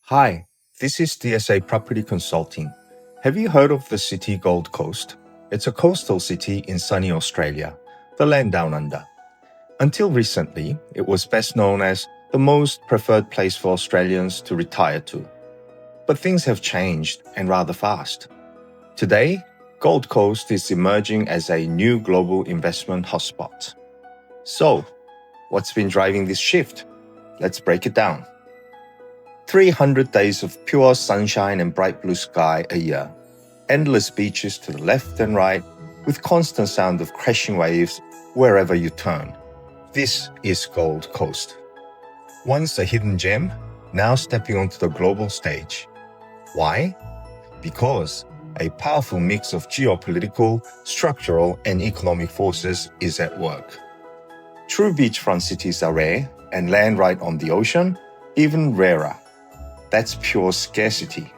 Hi, this is DSA Property Consulting. Have you heard of the city Gold Coast? It's a coastal city in sunny Australia, the land down under. Until recently, it was best known as the most preferred place for Australians to retire to. But things have changed, and rather fast. Today, Gold Coast is emerging as a new global investment hotspot. So, what's been driving this shift? Let's break it down. 300 days of pure sunshine and bright blue sky a year. Endless beaches to the left and right, with constant sound of crashing waves wherever you turn. This is Gold Coast. Once a hidden gem, now stepping onto the global stage. Why? Because a powerful mix of geopolitical, structural, and economic forces is at work. True beachfront cities are rare, and land right on the ocean, even rarer. That's pure scarcity.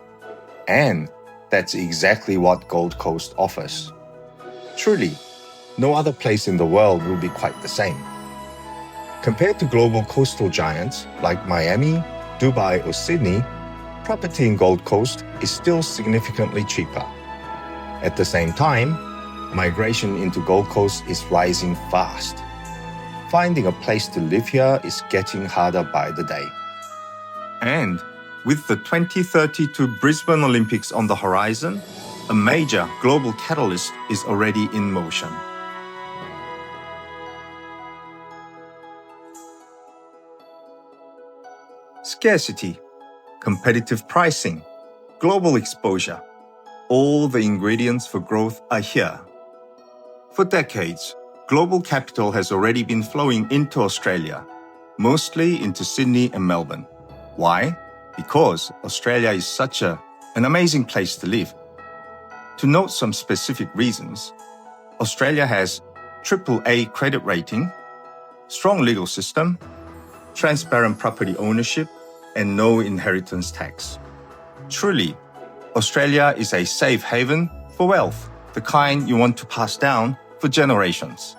And that's exactly what Gold Coast offers. Truly, no other place in the world will be quite the same. Compared to global coastal giants like Miami, Dubai, or Sydney, property in Gold Coast is still significantly cheaper. At the same time, migration into Gold Coast is rising fast. Finding a place to live here is getting harder by the day. And with the 2032 Brisbane Olympics on the horizon, a major global catalyst is already in motion. Scarcity, competitive pricing, global exposure, all the ingredients for growth are here. For decades, global capital has already been flowing into Australia, mostly into Sydney and Melbourne. Why? Because Australia is such an amazing place to live. To note some specific reasons, Australia has AAA credit rating, strong legal system, transparent property ownership, and no inheritance tax. Truly, Australia is a safe haven for wealth, the kind you want to pass down for generations.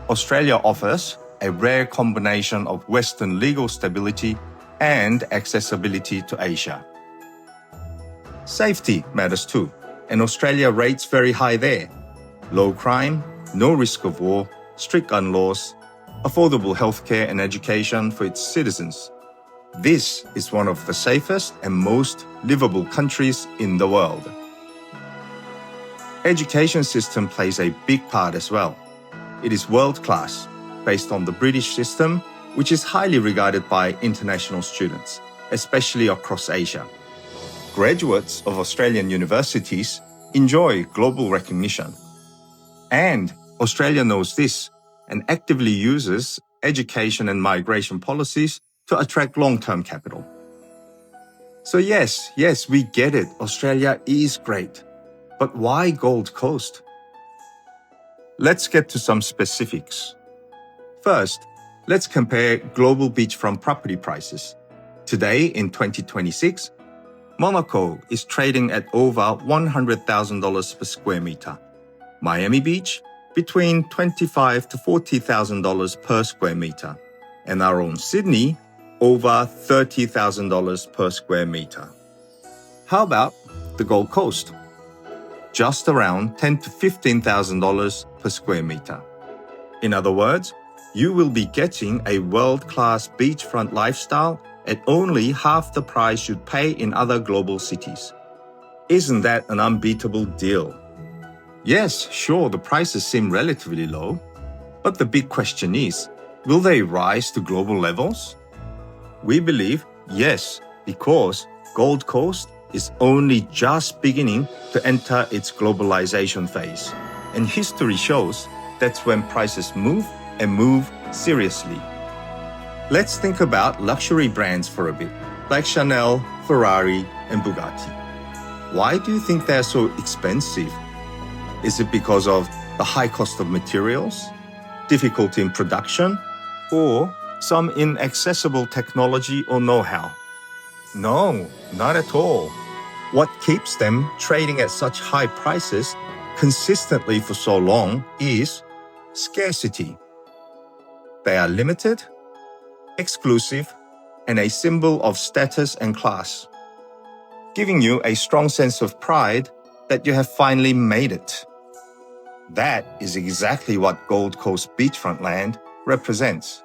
Australia offers a rare combination of Western legal stability and accessibility to Asia. Safety matters too, and Australia rates very high there. Low crime, no risk of war, strict gun laws, affordable healthcare and education for its citizens. This is one of the safest and most livable countries in the world. Education system plays a big part as well. It is world-class, based on the British system, which is highly regarded by international students, especially across Asia. Graduates of Australian universities enjoy global recognition. And Australia knows this and actively uses education and migration policies to attract long-term capital. So yes, we get it. Australia is great. But why Gold Coast? Let's get to some specifics. First, let's compare global beachfront property prices. Today, in 2026, Monaco is trading at over $100,000 per square meter. Miami Beach, between $25,000 to $40,000 per square meter. And our own Sydney, over $30,000 per square meter. How about the Gold Coast? Just around $10,000 to $15,000 per square meter. In other words, you will be getting a world-class beachfront lifestyle at only half the price you'd pay in other global cities. Isn't that an unbeatable deal? Yes, sure, the prices seem relatively low, but the big question is, will they rise to global levels? We believe yes, because Gold Coast is only just beginning to enter its globalization phase, and history shows that's when prices move and move seriously. Let's think about luxury brands for a bit, like Chanel, Ferrari, and Bugatti. Why do you think they're so expensive? Is it because of the high cost of materials, difficulty in production, or some inaccessible technology or know-how? No, not at all. What keeps them trading at such high prices consistently for so long is scarcity. They are limited, exclusive, and a symbol of status and class, giving you a strong sense of pride that you have finally made it. That is exactly what Gold Coast beachfront land represents.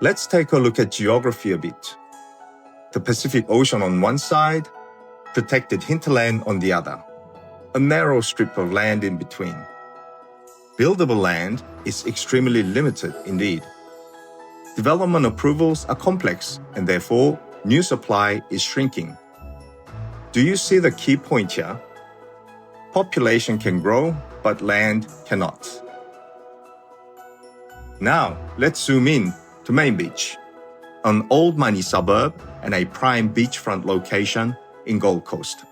Let's take a look at geography a bit. The Pacific Ocean on one side, protected hinterland on the other, a narrow strip of land in between. Buildable land is extremely limited indeed. Development approvals are complex and therefore new supply is shrinking. Do you see the key point here? Population can grow, but land cannot. Now, let's zoom in to Main Beach, an old money suburb and a prime beachfront location in Gold Coast.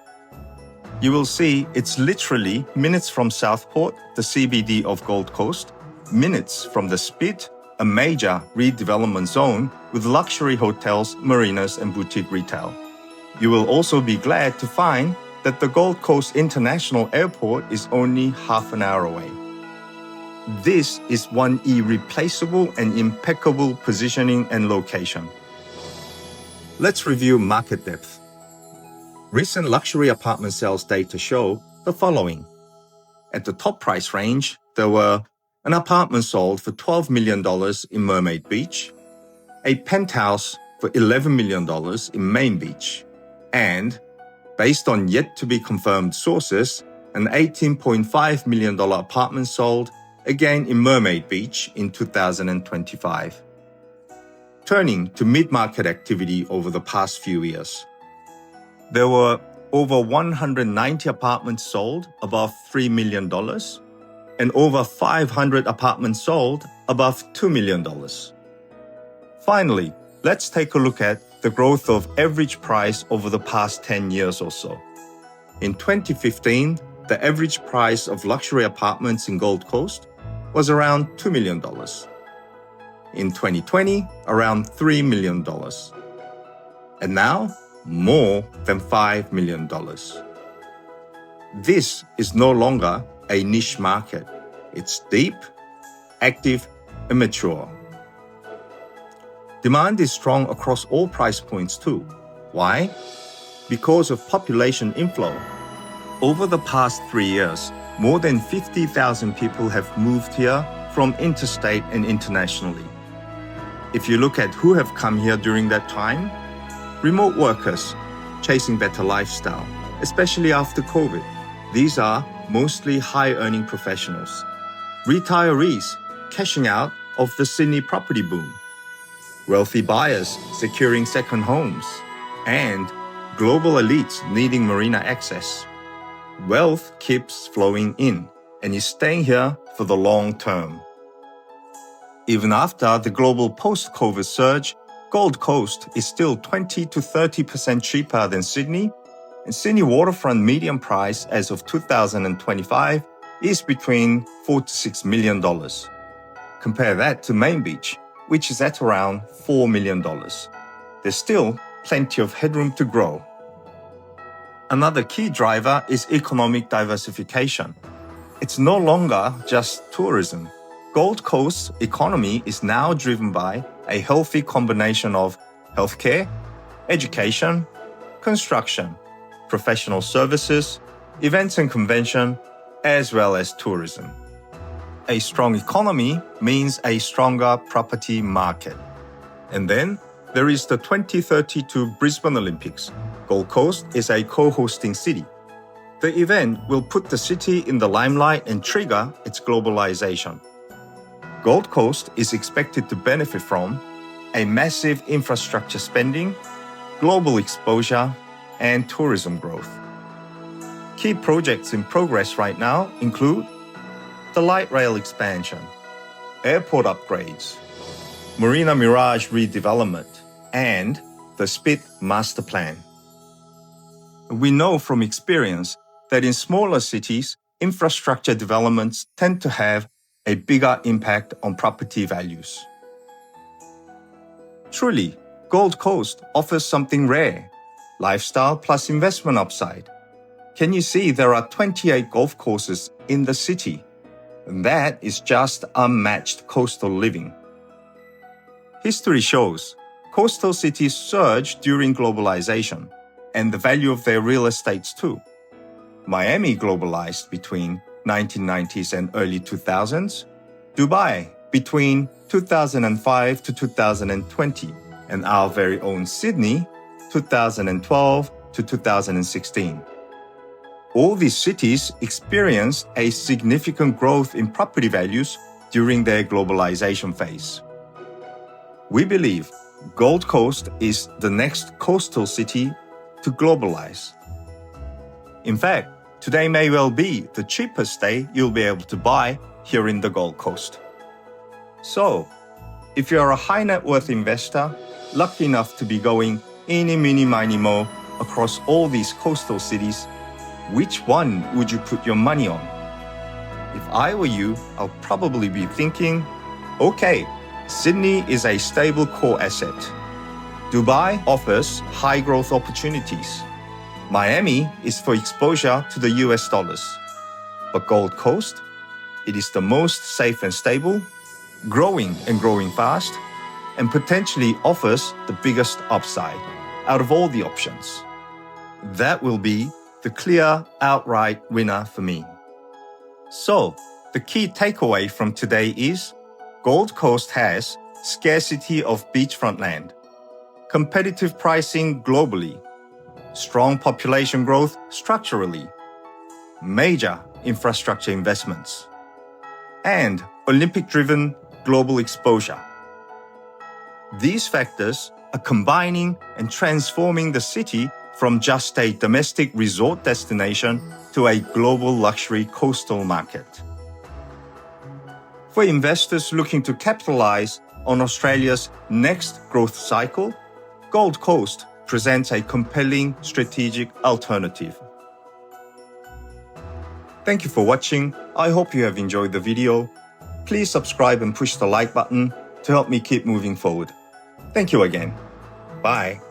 You will see it's literally minutes from Southport, the CBD of Gold Coast, minutes from the Spit, a major redevelopment zone with luxury hotels, marinas, and boutique retail. You will also be glad to find that the Gold Coast International Airport is only half an hour away. This is one irreplaceable and impeccable positioning and location. Let's review market depth. Recent luxury apartment sales data show the following. At the top price range, there were an apartment sold for $12 million in Mermaid Beach, a penthouse for $11 million in Main Beach, and, based on yet-to-be-confirmed sources, an $18.5 million apartment sold again in Mermaid Beach in 2025. Turning to mid-market activity over the past few years. There were over 190 apartments sold above $3 million and over 500 apartments sold above $2 million. Finally, let's take a look at the growth of average price over the past 10 years or so. In 2015, the average price of luxury apartments in Gold Coast was around $2 million. In 2020, around $3 million. And now, more than $5 million. This is no longer a niche market. It's deep, active, and mature. Demand is strong across all price points too. Why? Because of population inflow. Over the past 3 years, more than 50,000 people have moved here from interstate and internationally. If you look at who have come here during that time, remote workers chasing better lifestyle, especially after COVID. These are mostly high-earning professionals. Retirees cashing out of the Sydney property boom. Wealthy buyers securing second homes. And global elites needing marina access. Wealth keeps flowing in and is staying here for the long term. Even after the global post-COVID surge, Gold Coast is still 20 to 30% cheaper than Sydney, and Sydney waterfront median price as of 2025 is between $4 to $6 million. Compare that to Main Beach, which is at around $4 million. There's still plenty of headroom to grow. Another key driver is economic diversification. It's no longer just tourism. Gold Coast's economy is now driven by a healthy combination of healthcare, education, construction, professional services, events and convention, as well as tourism. A strong economy means a stronger property market. And then there is the 2032 Brisbane Olympics. Gold Coast is a co-hosting city. The event will put the city in the limelight and trigger its globalization. Gold Coast is expected to benefit from a massive infrastructure spending, global exposure, and tourism growth. Key projects in progress right now include the light rail expansion, airport upgrades, Marina Mirage redevelopment, and the Spit Master Plan. We know from experience that in smaller cities, infrastructure developments tend to have a bigger impact on property values. Truly, Gold Coast offers something rare, lifestyle plus investment upside. Can you see there are 28 golf courses in the city? And that is just unmatched coastal living. History shows Coastal cities surged during globalization, and the value of their real estates too. Miami globalized between 1990s and early 2000s, Dubai between 2005 to 2020, and our very own Sydney 2012 to 2016. All these cities experienced a significant growth in property values during their globalization phase. We believe Gold Coast is the next coastal city to globalize. In fact, today may well be the cheapest stay you'll be able to buy here in the Gold Coast. So, if you're a high net worth investor, lucky enough to be going eeny, meeny, miny, mo across all these coastal cities, which one would you put your money on? If I were you, I'll probably be thinking, okay, Sydney is a stable core asset. Dubai offers high growth opportunities. Miami is for exposure to the US dollars. But Gold Coast, it is the most safe and stable, growing and growing fast, and potentially offers the biggest upside out of all the options. That will be the clear outright winner for me. So, the key takeaway from today is Gold Coast has scarcity of beachfront land, competitive pricing globally, strong population growth structurally, major infrastructure investments, and Olympic-driven global exposure. These factors are combining and transforming the city from just a domestic resort destination to a global luxury coastal market. For investors looking to capitalize on Australia's next growth cycle, Gold Coast presents a compelling strategic alternative. Thank you for watching. I hope you have enjoyed the video. Please subscribe and push the like button to help me keep moving forward. Thank you again. Bye.